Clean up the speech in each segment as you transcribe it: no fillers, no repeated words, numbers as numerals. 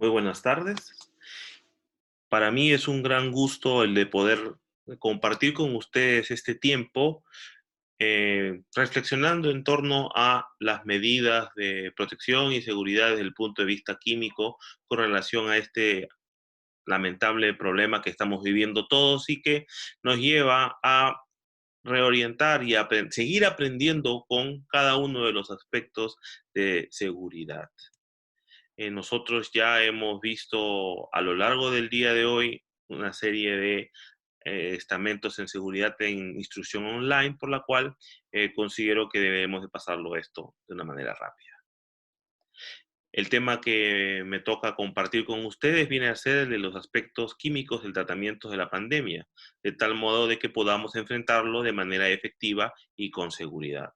Muy buenas tardes. Para mí es un gran gusto el de poder compartir con ustedes este tiempo, reflexionando en torno a las medidas de protección y seguridad desde el punto de vista químico con relación a este lamentable problema que estamos viviendo todos y que nos lleva a reorientar y seguir aprendiendo con cada uno de los aspectos de seguridad. Nosotros ya hemos visto a lo largo del día de hoy una serie de estamentos en seguridad en instrucción online, por la cual considero que debemos de pasarlo esto de una manera rápida. El tema que me toca compartir con ustedes viene a ser el de los aspectos químicos del tratamiento de la pandemia, de tal modo de que podamos enfrentarlo de manera efectiva y con seguridad.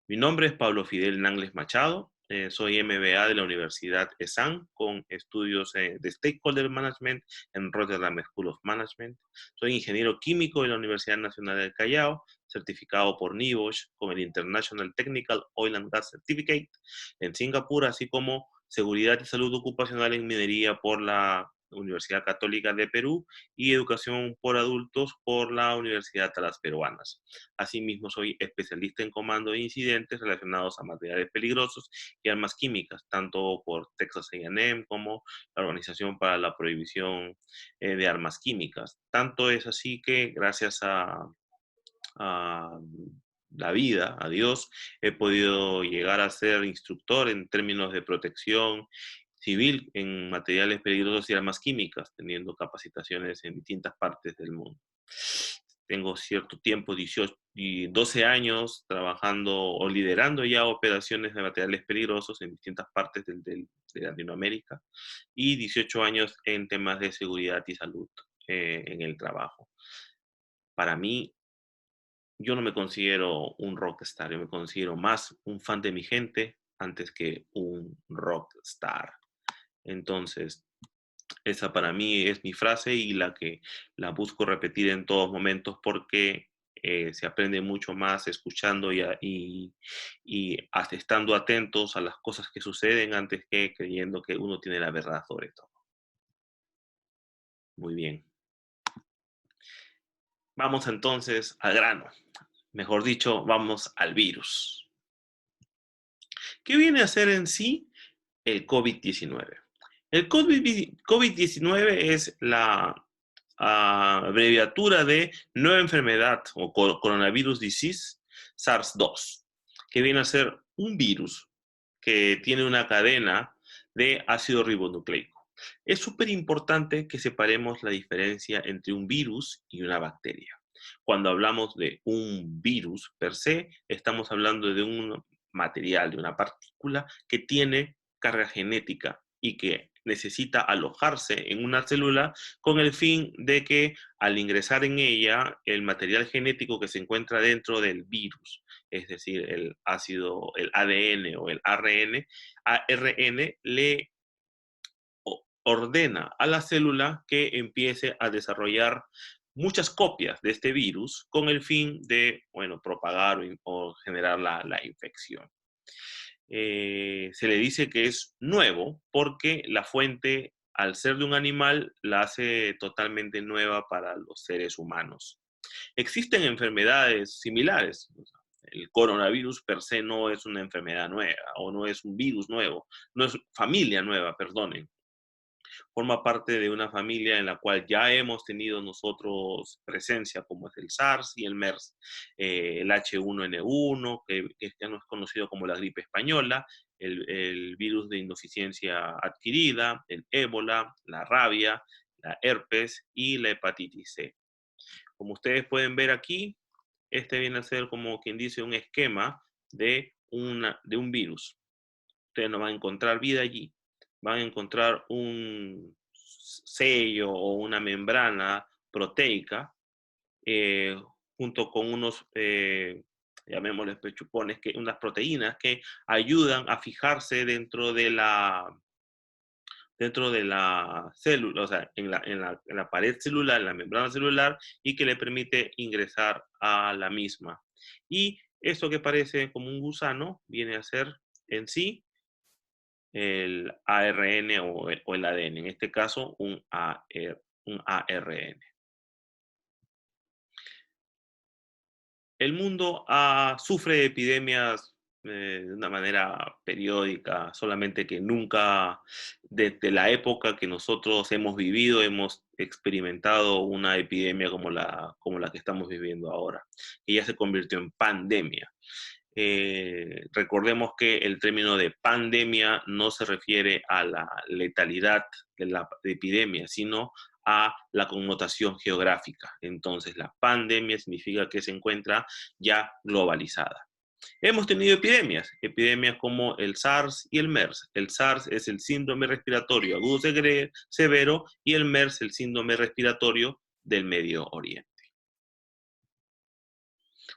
Mi nombre es Pablo Fidel Nangles Machado, soy MBA de la Universidad ESAN con estudios de Stakeholder Management en Rotterdam School of Management. Soy ingeniero químico de la Universidad Nacional del Callao, certificado por NIOSH con el International Technical Oil and Gas Certificate en Singapur, así como seguridad y salud ocupacional en minería por la Universidad Católica de Perú y educación por adultos por la Universidad de las Peruanas. Asimismo, soy especialista en comando de incidentes relacionados a materiales peligrosos y armas químicas, tanto por Texas A&M como la Organización para la Prohibición de Armas Químicas. Tanto es así que gracias a la vida, a Dios, he podido llegar a ser instructor en términos de protección civil en materiales peligrosos y armas químicas, teniendo capacitaciones en distintas partes del mundo. Tengo cierto tiempo, 18 y 12 años, trabajando o liderando ya operaciones de materiales peligrosos en distintas partes de Latinoamérica y 18 años en temas de seguridad y salud en el trabajo. Para mí, yo no me considero un rockstar, yo me considero más un fan de mi gente antes que un rockstar. Entonces, esa para mí es mi frase y la que la busco repetir en todos momentos porque se aprende mucho más escuchando y estando atentos a las cosas que suceden antes que creyendo que uno tiene la verdad sobre todo. Muy bien. Vamos entonces al grano. Mejor dicho, vamos al virus. ¿Qué viene a ser en sí el COVID-19? El COVID-19 es la abreviatura de nueva enfermedad o coronavirus disease SARS-2, que viene a ser un virus que tiene una cadena de ácido ribonucleico. Es súper importante que separemos la diferencia entre un virus y una bacteria. Cuando hablamos de un virus per se, estamos hablando de un material, de una partícula que tiene carga genética y que necesita alojarse en una célula con el fin de que al ingresar en ella el material genético que se encuentra dentro del virus, es decir, el ácido, el ADN o el ARN le ordena a la célula que empiece a desarrollar muchas copias de este virus con el fin de, bueno, propagar o generar la infección. Se le dice que es nuevo porque la fuente, al ser de un animal, la hace totalmente nueva para los seres humanos. Existen enfermedades similares. El coronavirus per se no es una enfermedad nueva o no es un virus nuevo, no es familia nueva, perdonen. Forma parte de una familia en la cual ya hemos tenido nosotros presencia, como es el SARS y el MERS, el H1N1, que ya no es conocido como la gripe española, el virus de insuficiencia adquirida, el ébola, la rabia, la herpes y la hepatitis C. Como ustedes pueden ver aquí, este viene a ser como quien dice un esquema de un virus. Ustedes no van a encontrar vida allí, van a encontrar un sello o una membrana proteica eh, junto con unos, llamémosles pechupones, unas proteínas que ayudan a fijarse dentro de la célula, o sea, en la pared celular, en la membrana celular, y que le permite ingresar a la misma. Y esto que parece como un gusano viene a ser en sí el ARN o el ADN, en este caso un ARN. El mundo sufre de epidemias de una manera periódica, solamente que nunca, desde la época que nosotros hemos vivido, hemos experimentado una epidemia como la que estamos viviendo ahora, y ya se convirtió en pandemia. Recordemos que el término de pandemia no se refiere a la letalidad de la epidemia, sino a la connotación geográfica. Entonces, la pandemia significa que se encuentra ya globalizada. Hemos tenido epidemias como el SARS y el MERS. El SARS es el síndrome respiratorio agudo severo y el MERS el síndrome respiratorio del Medio Oriente.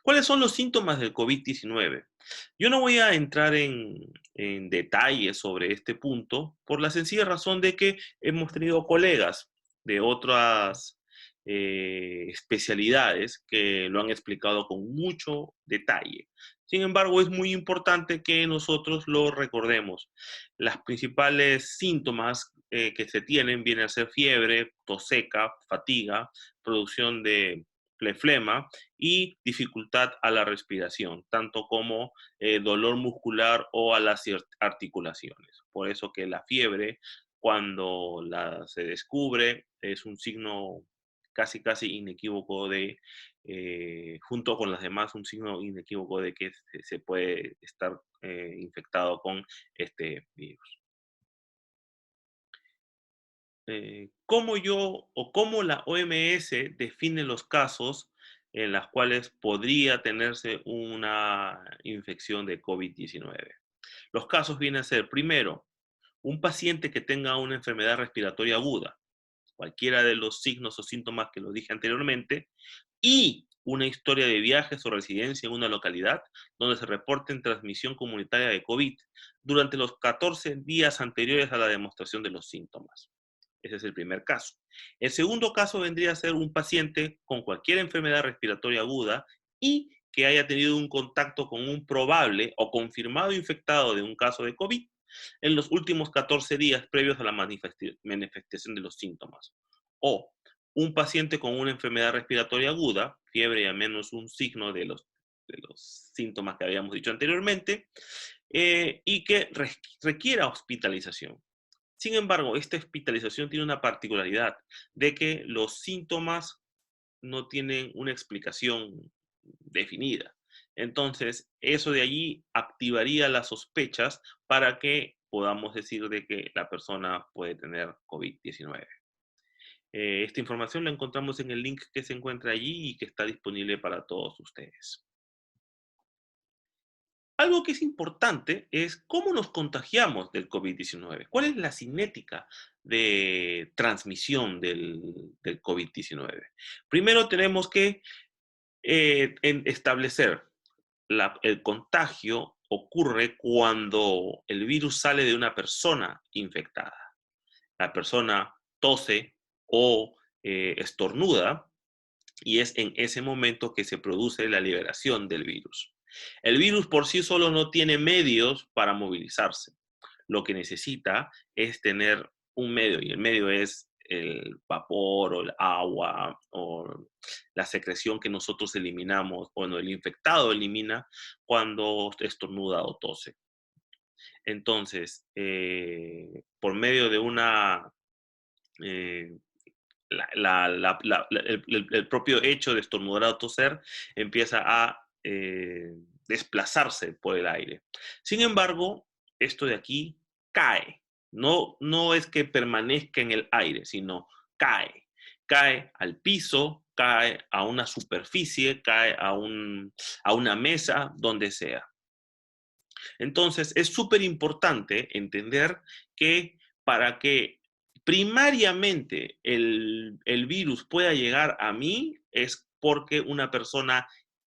¿Cuáles son los síntomas del COVID-19? Yo no voy a entrar en detalles sobre este punto por la sencilla razón de que hemos tenido colegas de otras especialidades que lo han explicado con mucho detalle. Sin embargo, es muy importante que nosotros lo recordemos. Las principales síntomas que se tienen vienen a ser fiebre, tos seca, fatiga, producción de flema y dificultad a la respiración, tanto como dolor muscular o a las articulaciones. Por eso que la fiebre, cuando se descubre, es un signo casi inequívoco de, junto con las demás, un signo inequívoco de que se puede estar infectado con este virus. ¿Cómo yo o cómo la OMS define los casos en los cuales podría tenerse una infección de COVID-19? Los casos vienen a ser, primero, un paciente que tenga una enfermedad respiratoria aguda, cualquiera de los signos o síntomas que lo dije anteriormente, y una historia de viajes o residencia en una localidad donde se reporte transmisión comunitaria de COVID durante los 14 días anteriores a la demostración de los síntomas. Ese es el primer caso. El segundo caso vendría a ser un paciente con cualquier enfermedad respiratoria aguda y que haya tenido un contacto con un probable o confirmado infectado de un caso de COVID en los últimos 14 días previos a la manifestación de los síntomas. O un paciente con una enfermedad respiratoria aguda, fiebre y al menos un signo de los síntomas que habíamos dicho anteriormente, y que requiera hospitalización. Sin embargo, esta hospitalización tiene una particularidad de que los síntomas no tienen una explicación definida. Entonces, eso de allí activaría las sospechas para que podamos decir de que la persona puede tener COVID-19. Esta información la encontramos en el link que se encuentra allí y que está disponible para todos ustedes. Algo que es importante es cómo nos contagiamos del COVID-19. ¿Cuál es la cinética de transmisión del COVID-19? Primero tenemos que establecer el contagio ocurre cuando el virus sale de una persona infectada. La persona tose o estornuda y es en ese momento que se produce la liberación del virus. El virus por sí solo no tiene medios para movilizarse. Lo que necesita es tener un medio, y el medio es el vapor o el agua o la secreción que nosotros eliminamos, bueno, el infectado elimina cuando estornuda o tose. Entonces, por medio de una eh, el propio hecho de estornudar o toser empieza a desplazarse por el aire. Sin embargo, esto de aquí cae. No es que permanezca en el aire, sino cae. Cae al piso, cae a una superficie, cae a una mesa, donde sea. Entonces, es súper importante entender que para que primariamente el virus pueda llegar a mí es porque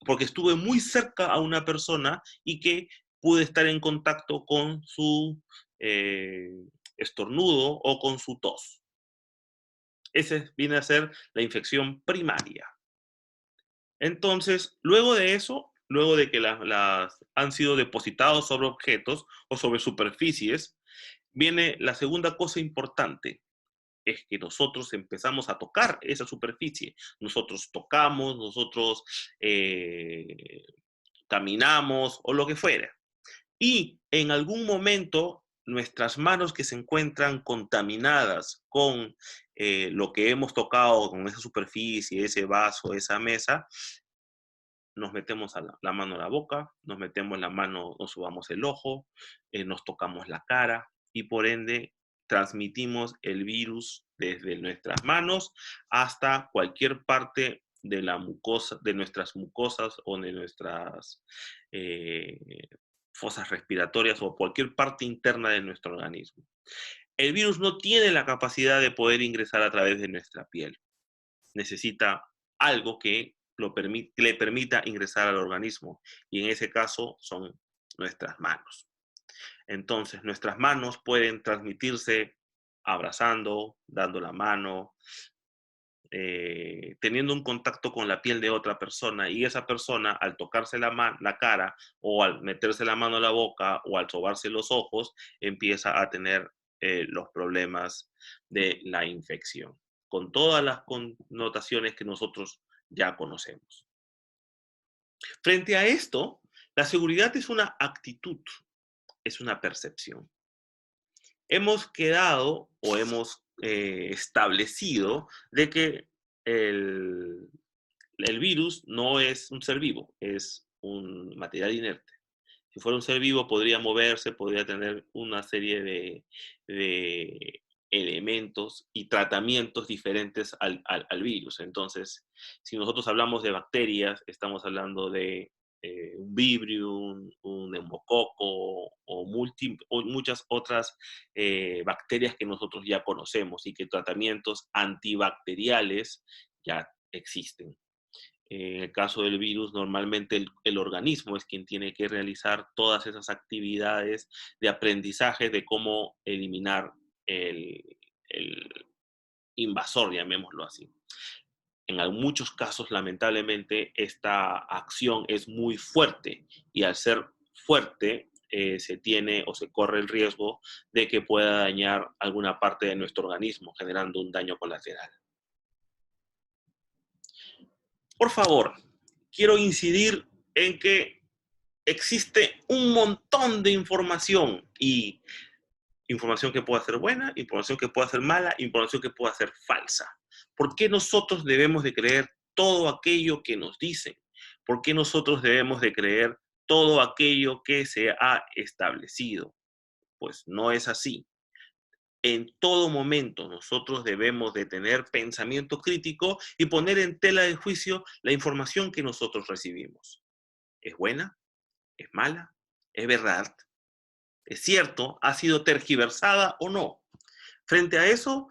porque estuve muy cerca a una persona y que pude estar en contacto con su eh, estornudo o con su tos. Ese viene a ser la infección primaria. Entonces, luego de eso, luego de que las han sido depositados sobre objetos o sobre superficies, Viene la segunda cosa importante, es que nosotros empezamos a tocar esa superficie. Nosotros tocamos, nosotros caminamos o lo que fuera. Y en algún momento nuestras manos que se encuentran contaminadas con lo que hemos tocado, con esa superficie, ese vaso, esa mesa, nos metemos la mano a la boca, nos metemos la mano, nos subamos el ojo, nos tocamos la cara y por ende transmitimos el virus desde nuestras manos hasta cualquier parte de la mucosa, de nuestras mucosas o de nuestras eh, fosas respiratorias o cualquier parte interna de nuestro organismo. El virus no tiene la capacidad de poder ingresar a través de nuestra piel. Necesita algo que le permita ingresar al organismo y en ese caso son nuestras manos. Entonces, nuestras manos pueden transmitirse abrazando, dando la mano, teniendo un contacto con la piel de otra persona y esa persona al tocarse la cara o al meterse la mano a la boca o al sobarse los ojos empieza a tener los problemas de la infección, con todas las connotaciones que nosotros ya conocemos. Frente a esto, la seguridad es una actitud, es una percepción. Hemos quedado o hemos establecido de que el, el virus no es un ser vivo, es un material inerte. Si fuera un ser vivo, podría moverse, podría tener una serie de elementos y tratamientos diferentes al virus. Entonces, si nosotros hablamos de bacterias, estamos hablando de un vibrio, un neumococo o muchas otras bacterias que nosotros ya conocemos y que tratamientos antibacteriales ya existen. En el caso del virus, normalmente el organismo es quien tiene que realizar todas esas actividades de aprendizaje de cómo eliminar el invasor, llamémoslo así. En muchos casos, lamentablemente, esta acción es muy fuerte y al ser fuerte se tiene o se corre el riesgo de que pueda dañar alguna parte de nuestro organismo, generando un daño colateral. Por favor, quiero incidir en que existe un montón de información y información que pueda ser buena, información que pueda ser mala, información que pueda ser falsa. ¿Por qué nosotros debemos de creer todo aquello que nos dicen? ¿Por qué nosotros debemos de creer todo aquello que se ha establecido? Pues no es así. En todo momento nosotros debemos de tener pensamiento crítico y poner en tela de juicio la información que nosotros recibimos. ¿Es buena? ¿Es mala? ¿Es verdad? ¿Es cierto? ¿Ha sido tergiversada o no? Frente a eso,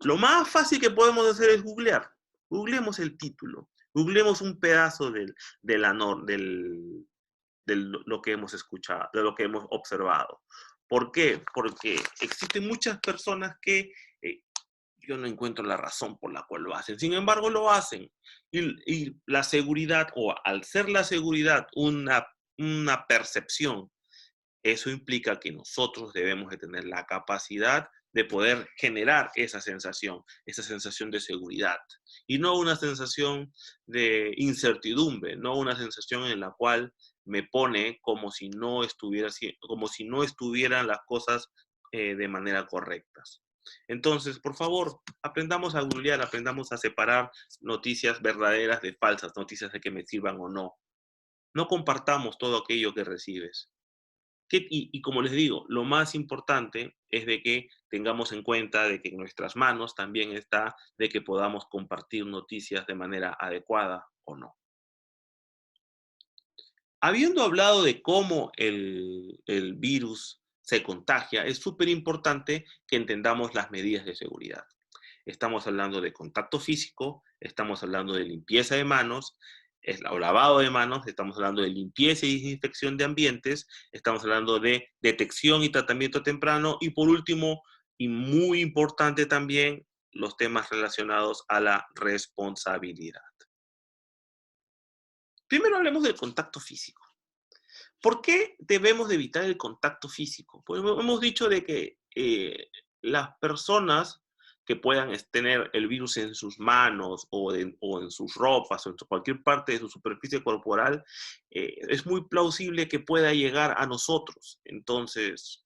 lo más fácil que podemos hacer es googlear. Googleemos el título. Googleemos un pedazo de lo que hemos escuchado, de lo que hemos observado. ¿Por qué? Porque existen muchas personas que yo no encuentro la razón por la cual lo hacen. Sin embargo, lo hacen. Y la seguridad, o al ser la seguridad una percepción, eso implica que nosotros debemos de tener la capacidad de poder generar esa sensación de seguridad. Y no una sensación de incertidumbre, no una sensación en la cual me pone como si no estuvieran las cosas de manera correcta. Entonces, por favor, aprendamos a googlear, aprendamos a separar noticias verdaderas de falsas, noticias de que me sirvan o no. No compartamos todo aquello que recibes. Y como les digo, lo más importante es de que tengamos en cuenta de que en nuestras manos también está de que podamos compartir noticias de manera adecuada o no. Habiendo hablado de cómo el virus se contagia, es súper importante que entendamos las medidas de seguridad. Estamos hablando de contacto físico, estamos hablando de limpieza de manos, o lavado de manos, estamos hablando de limpieza y desinfección de ambientes, estamos hablando de detección y tratamiento temprano y por último, y muy importante también, los temas relacionados a la responsabilidad. Primero hablemos del contacto físico. ¿Por qué debemos de evitar el contacto físico? Pues hemos dicho de que las personas que puedan tener el virus en sus manos o en sus ropas o en cualquier parte de su superficie corporal, es muy plausible que pueda llegar a nosotros. Entonces,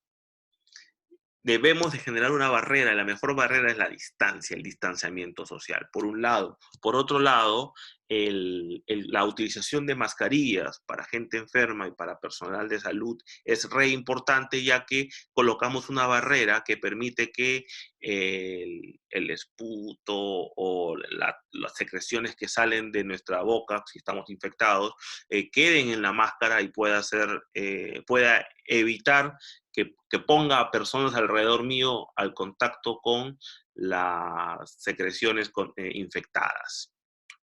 debemos de generar una barrera, la mejor barrera es la distancia, el distanciamiento social, por un lado. Por otro lado, la utilización de mascarillas para gente enferma y para personal de salud es re importante, ya que colocamos una barrera que permite que el esputo o las secreciones que salen de nuestra boca, si estamos infectados, queden en la máscara y pueda evitar que ponga a personas alrededor mío al contacto con las secreciones infectadas.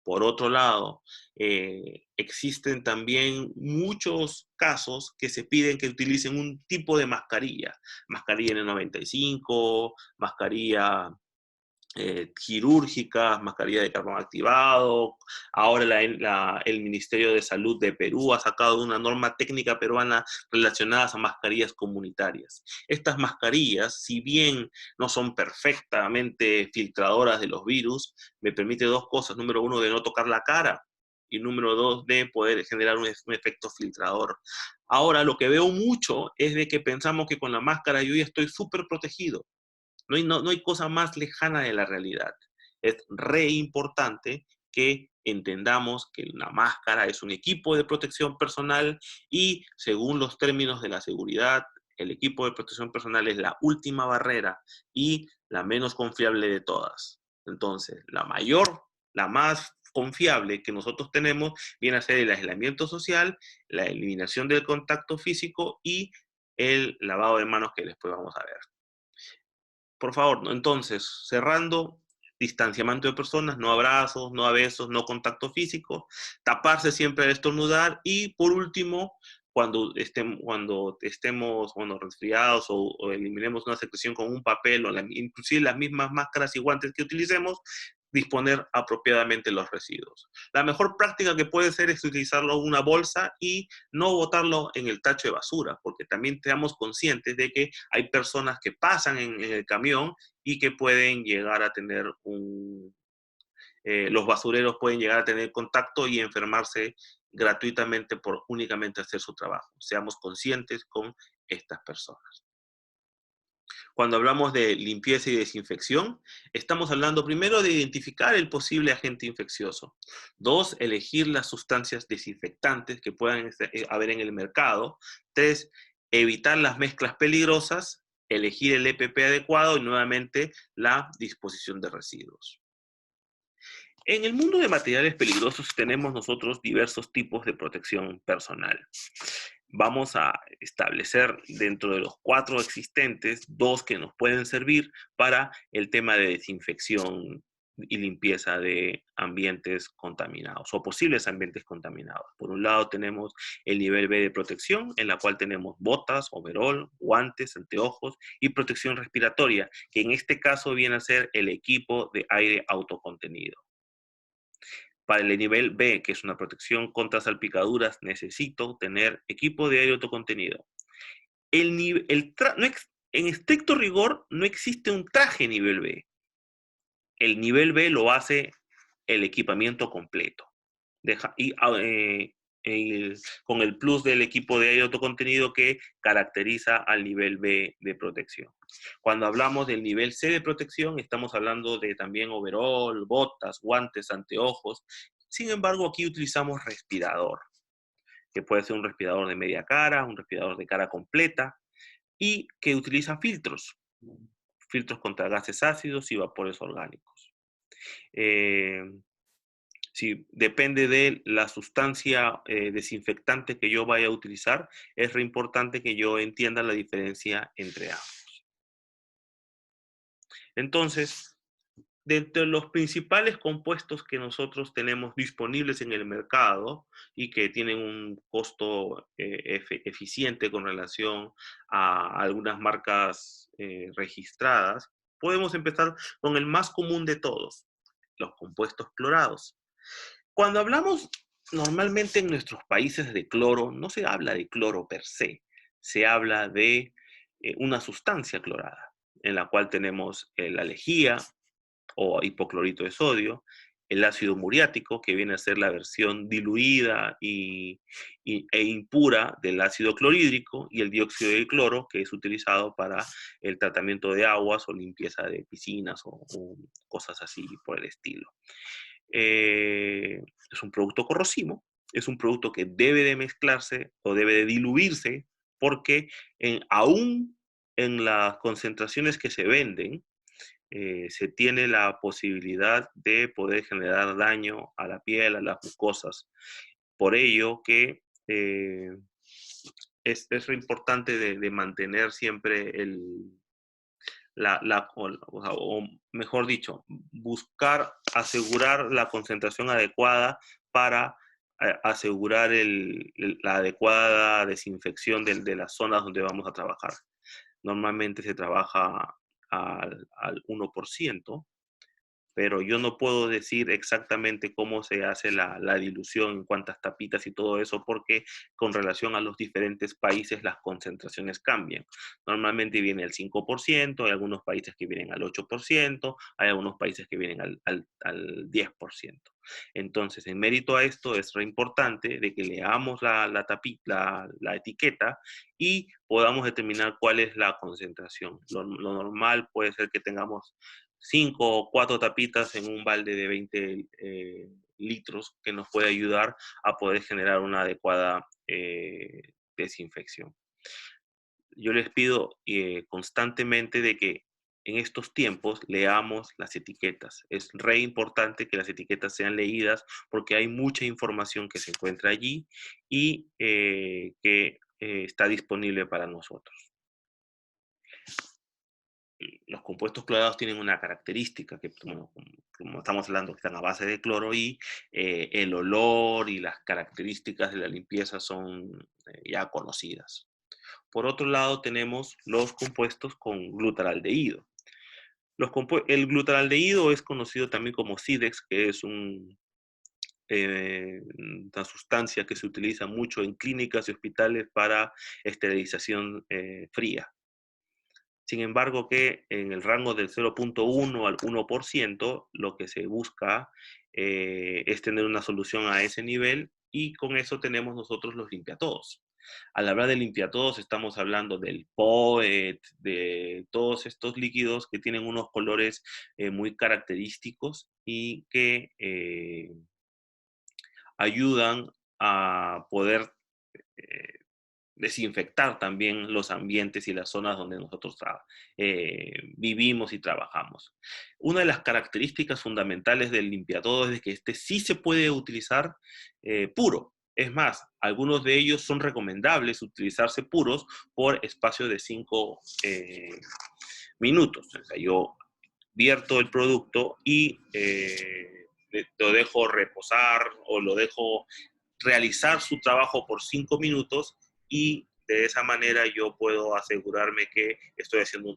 Por otro lado, existen también muchos casos que se piden que utilicen un tipo de mascarilla, mascarilla N95, mascarilla quirúrgicas, mascarilla de carbón activado. Ahora el Ministerio de Salud de Perú ha sacado una norma técnica peruana relacionadas a mascarillas comunitarias. Estas mascarillas, si bien no son perfectamente filtradoras de los virus, me permite dos cosas. Número uno, de no tocar la cara. Y número dos, de poder generar un efecto filtrador. Ahora, lo que veo mucho es de que pensamos que con la máscara yo ya estoy súper protegido. No hay cosa más lejana de la realidad. Es re importante que entendamos que una máscara es un equipo de protección personal y según los términos de la seguridad, el equipo de protección personal es la última barrera y la menos confiable de todas. Entonces, la más confiable que nosotros tenemos viene a ser el aislamiento social, la eliminación del contacto físico y el lavado de manos que después vamos a ver. Por favor, entonces, cerrando, distanciamiento de personas, no abrazos, no besos, no contacto físico, taparse siempre al estornudar y por último, cuando estemos resfriados o eliminemos una secreción con un papel o inclusive las mismas máscaras y guantes que utilicemos, disponer apropiadamente los residuos. La mejor práctica que puede ser es utilizarlo en una bolsa y no botarlo en el tacho de basura, porque también seamos conscientes de que hay personas que pasan en el camión y que pueden llegar a tener los basureros pueden llegar a tener contacto y enfermarse gratuitamente por únicamente hacer su trabajo. Seamos conscientes con estas personas. Cuando hablamos de limpieza y desinfección, estamos hablando primero de identificar el posible agente infeccioso. Dos, elegir las sustancias desinfectantes que puedan haber en el mercado. Tres, evitar las mezclas peligrosas, elegir el EPP adecuado y nuevamente la disposición de residuos. En el mundo de materiales peligrosos tenemos nosotros diversos tipos de protección personal. Vamos a establecer dentro de los 4 existentes 2 que nos pueden servir para el tema de desinfección y limpieza de ambientes contaminados o posibles ambientes contaminados. Por un lado tenemos el nivel B de protección, en la cual tenemos botas, overol, guantes, anteojos y protección respiratoria, que en este caso viene a ser el equipo de aire autocontenido. Para el nivel B, que es una protección contra salpicaduras, necesito tener equipo de aire autocontenido. En estricto rigor, no existe un traje nivel B. El nivel B lo hace el equipamiento completo. Con el plus del equipo de aire autocontenido que caracteriza al nivel B de protección. Cuando hablamos del nivel C de protección, estamos hablando de también overol, botas, guantes, anteojos. Sin embargo, aquí utilizamos respirador, que puede ser un respirador de media cara, un respirador de cara completa, y que utiliza filtros contra gases ácidos y vapores orgánicos. Si depende de la sustancia desinfectante que yo vaya a utilizar, es re importante que yo entienda la diferencia entre ambos. Entonces, de los principales compuestos que nosotros tenemos disponibles en el mercado y que tienen un costo eficiente con relación a algunas marcas registradas, podemos empezar con el más común de todos, los compuestos clorados. Cuando hablamos Normalmente en nuestros países de cloro no se habla de cloro per se habla de una sustancia clorada, en la cual tenemos la lejía o hipoclorito de sodio, el ácido muriático, que viene a ser la versión diluida e impura del ácido clorhídrico, y el dióxido de cloro, que es utilizado para el tratamiento de aguas o limpieza de piscinas o cosas así por el estilo. Es un producto corrosivo, es un producto que debe de mezclarse o debe de diluirse porque aún en las concentraciones que se venden, se tiene la posibilidad de poder generar daño a la piel, a las mucosas. Por ello que es lo importante de mantener siempre o mejor dicho, buscar asegurar la concentración adecuada para asegurar la adecuada desinfección de las zonas donde vamos a trabajar. Normalmente se trabaja al 1%, pero yo no puedo decir exactamente cómo se hace la dilución, en cuántas tapitas y todo eso, porque con relación a los diferentes países las concentraciones cambian. Normalmente viene al 5%, hay algunos países que vienen al 8%, hay algunos países que vienen al 10%. Entonces, en mérito a esto, es re importante de que leamos la etiqueta y podamos determinar cuál es la concentración. Lo normal puede ser que tengamos 5 o 4 tapitas en un balde de 20 litros que nos puede ayudar a poder generar una adecuada desinfección. Yo les pido constantemente de que en estos tiempos leamos las etiquetas. Es re importante que las etiquetas sean leídas porque hay mucha información que se encuentra allí y que está disponible para nosotros. Los compuestos clorados tienen una característica que, bueno, como estamos hablando, que están a base de cloro y el olor y las características de la limpieza son ya conocidas. Por otro lado, tenemos los compuestos con glutaraldehído. El glutaraldehído es conocido también como Sidex, que es una sustancia que se utiliza mucho en clínicas y hospitales para esterilización fría. Sin embargo, que en el rango del 0.1 al 1%, lo que se busca es tener una solución a ese nivel y con eso tenemos nosotros los limpiatodos. Al hablar de limpiatodos estamos hablando del POET, de todos estos líquidos que tienen unos colores muy característicos y que ayudan a poder eh, desinfectar también los ambientes y las zonas donde nosotros vivimos y trabajamos. Una de las características fundamentales del limpiatodo es que este sí se puede utilizar puro. Es más, algunos de ellos son recomendables utilizarse puros por espacio de 5 minutos. O sea, yo vierto el producto y lo dejo reposar o lo dejo realizar su trabajo por 5 minutos y de esa manera yo puedo asegurarme que estoy haciendo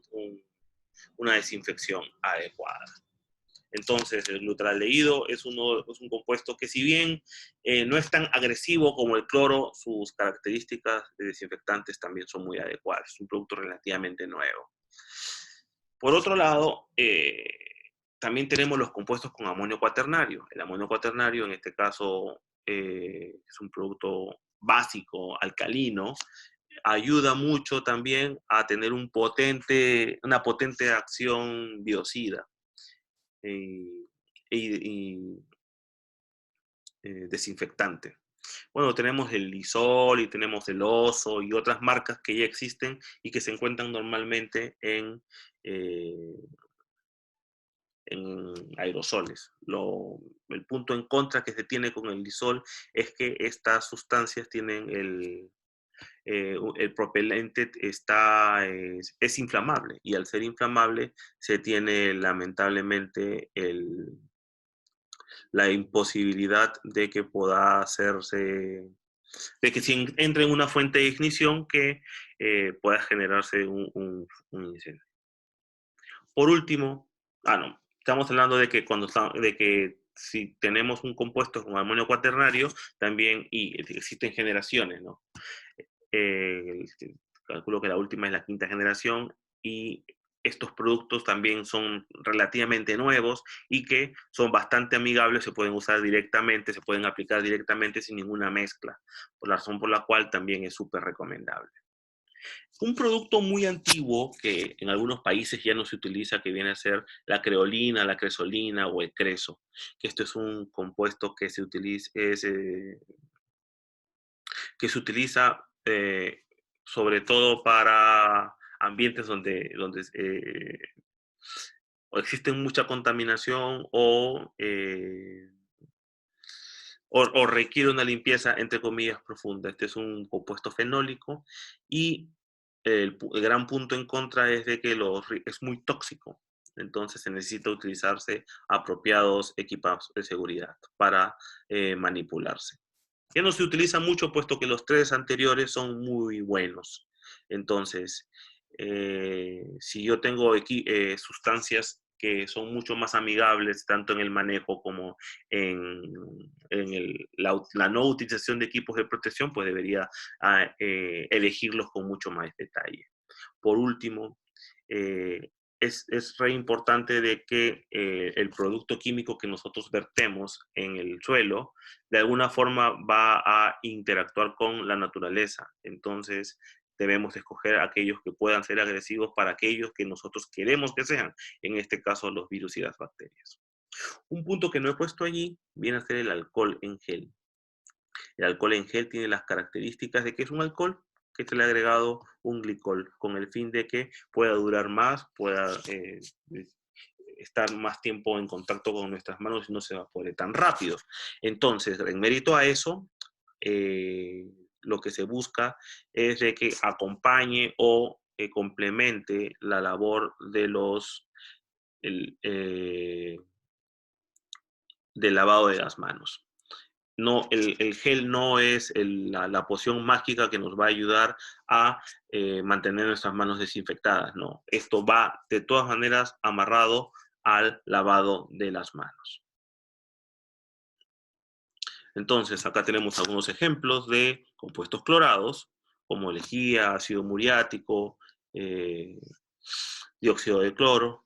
una desinfección adecuada. Entonces, el glutaraldehído es un compuesto que si bien no es tan agresivo como el cloro, sus características de desinfectantes también son muy adecuadas. Es un producto relativamente nuevo. Por otro lado, también tenemos los compuestos con amonio cuaternario. El amonio cuaternario, en este caso, es un producto básico, alcalino, ayuda mucho también a tener una potente acción biocida y desinfectante. Bueno, tenemos el Lysol y tenemos el Oso y otras marcas que ya existen y que se encuentran normalmente en aerosoles. El punto en contra que se tiene con el Lysol es que estas sustancias tienen el propelente es inflamable y al ser inflamable se tiene lamentablemente la imposibilidad de que pueda hacerse, de que si entra en una fuente de ignición que pueda generarse un incendio. Por último, no, estamos hablando de que si tenemos un compuesto con amonio cuaternario, también, y existen generaciones, ¿no? Calculo que la última es la quinta generación, y estos productos también son relativamente nuevos y que son bastante amigables, se pueden usar directamente, se pueden aplicar directamente sin ninguna mezcla, por la razón por la cual también es súper recomendable. Un producto muy antiguo que en algunos países ya no se utiliza, que viene a ser la creolina, la cresolina o el creso, que esto es un compuesto que se utiliza, sobre todo para ambientes donde o existe mucha contaminación o requiere una limpieza, entre comillas, profunda. Este es un compuesto fenólico y el gran punto en contra es de que es muy tóxico. Entonces se necesita utilizarse apropiados equipos de seguridad para manipularse. Ya no se utiliza mucho, puesto que los tres anteriores son muy buenos. Entonces, si yo tengo sustancias que son mucho más amigables, tanto en el manejo como la no utilización de equipos de protección, pues debería elegirlos con mucho más detalle. Por último, es re importante de que el producto químico que nosotros vertemos en el suelo, de alguna forma va a interactuar con la naturaleza. Entonces, debemos escoger aquellos que puedan ser agresivos para aquellos que nosotros queremos que sean, en este caso los virus y las bacterias. Un punto que no he puesto allí viene a ser el alcohol en gel. El alcohol en gel tiene las características de que es un alcohol que se le ha agregado un glicol, con el fin de que pueda durar más, pueda estar más tiempo en contacto con nuestras manos y no se evapore tan rápido. Entonces, en mérito a eso, lo que se busca es de que acompañe o complemente la labor de del lavado de las manos. No, el gel no es la poción mágica que nos va a ayudar a mantener nuestras manos desinfectadas, no. Esto va de todas maneras amarrado al lavado de las manos. Entonces, acá tenemos algunos ejemplos de compuestos clorados, como lejía, ácido muriático, dióxido de cloro.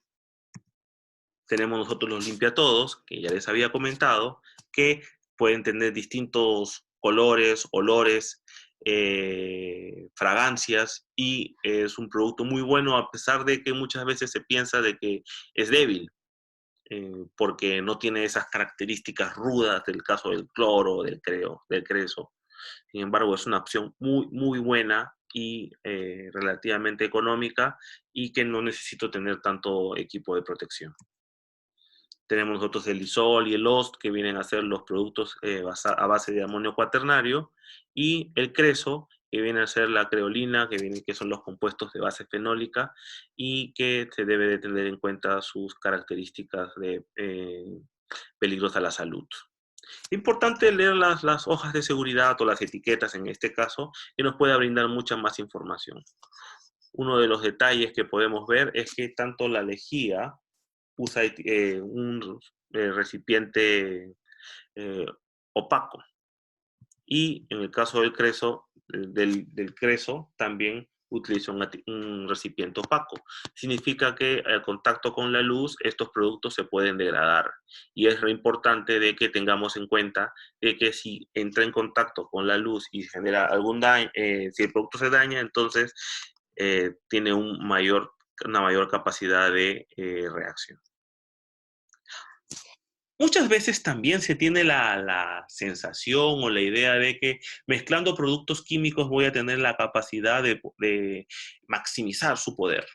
Tenemos nosotros los limpiatodos, que ya les había comentado, que pueden tener distintos colores, olores, fragancias, y es un producto muy bueno, a pesar de que muchas veces se piensa de que es débil, porque no tiene esas características rudas del caso del cloro, del creso. Sin embargo, es una opción muy, muy buena y relativamente económica, y que no necesito tener tanto equipo de protección. Tenemos nosotros el Lysol y el Ost, que vienen a ser los productos a base de amonio cuaternario, y el Creso, que viene a ser la creolina, que son los compuestos de base fenólica, y que se debe de tener en cuenta sus características de peligros a la salud. Importante leer las hojas de seguridad o las etiquetas en este caso, que nos pueda brindar mucha más información. Uno de los detalles que podemos ver es que tanto la lejía usa un recipiente opaco, y en el caso del creso, del creso también utiliza un recipiente opaco. Significa que al contacto con la luz estos productos se pueden degradar, y es re importante de que tengamos en cuenta de que si entra en contacto con la luz y genera algún daño, si el producto se daña, entonces tiene una mayor capacidad de reacción. Muchas veces también se tiene la sensación o la idea de que mezclando productos químicos voy a tener la capacidad de maximizar su poder.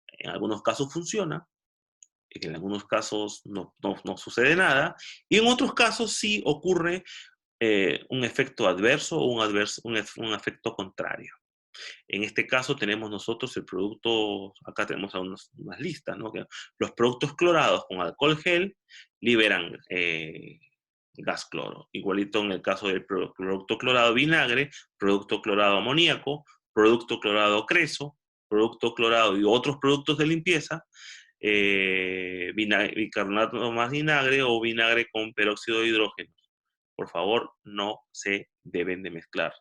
En algunos casos funciona, en algunos casos no sucede nada, y en otros casos sí ocurre un efecto adverso o un efecto contrario. En este caso tenemos nosotros el producto, acá tenemos unas listas, ¿no? Que los productos clorados con alcohol gel liberan gas cloro. Igualito en el caso del producto clorado vinagre, producto clorado amoníaco, producto clorado creso, producto clorado y otros productos de limpieza, bicarbonato más vinagre o vinagre con peróxido de hidrógeno. Por favor, no se deben de mezclar.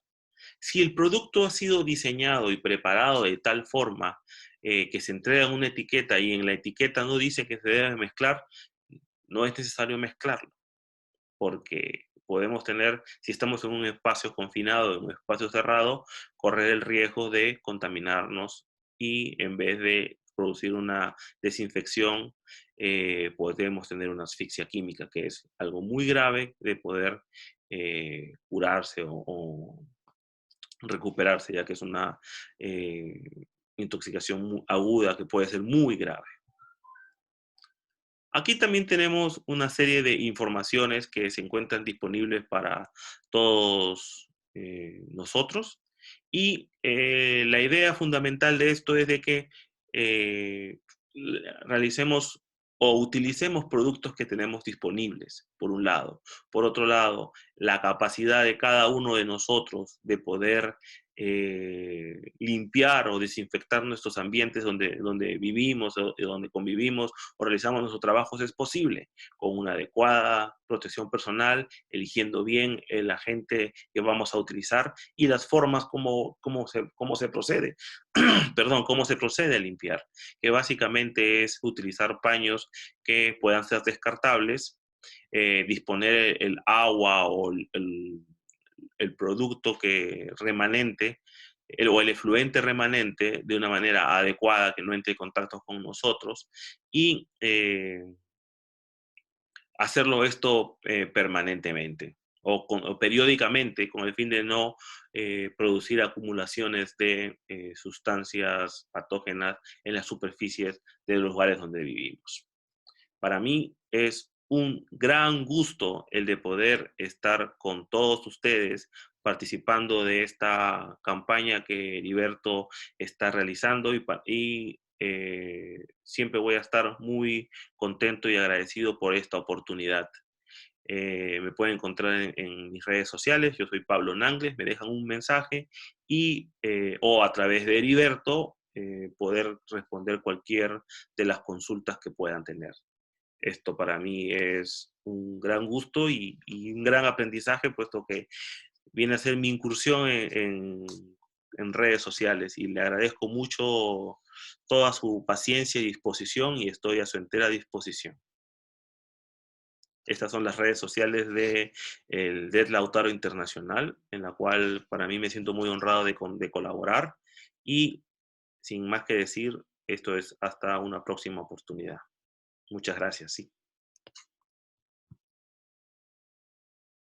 Si el producto ha sido diseñado y preparado de tal forma que se entrega en una etiqueta y en la etiqueta no dice que se debe mezclar, no es necesario mezclarlo, porque podemos tener, si estamos en un espacio confinado, en un espacio cerrado, correr el riesgo de contaminarnos y en vez de producir una desinfección, podemos tener una asfixia química, que es algo muy grave de poder curarse o recuperarse, ya que es una intoxicación aguda que puede ser muy grave. Aquí también tenemos una serie de informaciones que se encuentran disponibles para todos nosotros. Y la idea fundamental de esto es de que eh, realicemos o utilicemos productos que tenemos disponibles, por un lado. Por otro lado, la capacidad de cada uno de nosotros de poder limpiar o desinfectar nuestros ambientes donde vivimos o donde convivimos o realizamos nuestros trabajos es posible con una adecuada protección personal, eligiendo bien el agente que vamos a utilizar y las formas cómo se procede, perdón, cómo se procede a limpiar, que básicamente es utilizar paños que puedan ser descartables, disponer el agua o el producto que remanente o el efluente remanente de una manera adecuada, que no entre en contacto con nosotros, y hacerlo esto permanentemente o periódicamente con el fin de no producir acumulaciones de sustancias patógenas en las superficies de los lugares donde vivimos. Para mí es un gran gusto el de poder estar con todos ustedes participando de esta campaña que Heriberto está realizando y siempre voy a estar muy contento y agradecido por esta oportunidad. Me pueden encontrar en mis redes sociales, yo soy Pablo Nangles, me dejan un mensaje y, o a través de Heriberto poder responder cualquier de las consultas que puedan tener. Esto para mí es un gran gusto y un gran aprendizaje, puesto que viene a ser mi incursión en redes sociales y le agradezco mucho toda su paciencia y disposición y estoy a su entera disposición. Estas son las redes sociales de el DED Lautaro Internacional, en la cual para mí me siento muy honrado de colaborar y sin más que decir, esto es hasta una próxima oportunidad. Muchas gracias, sí.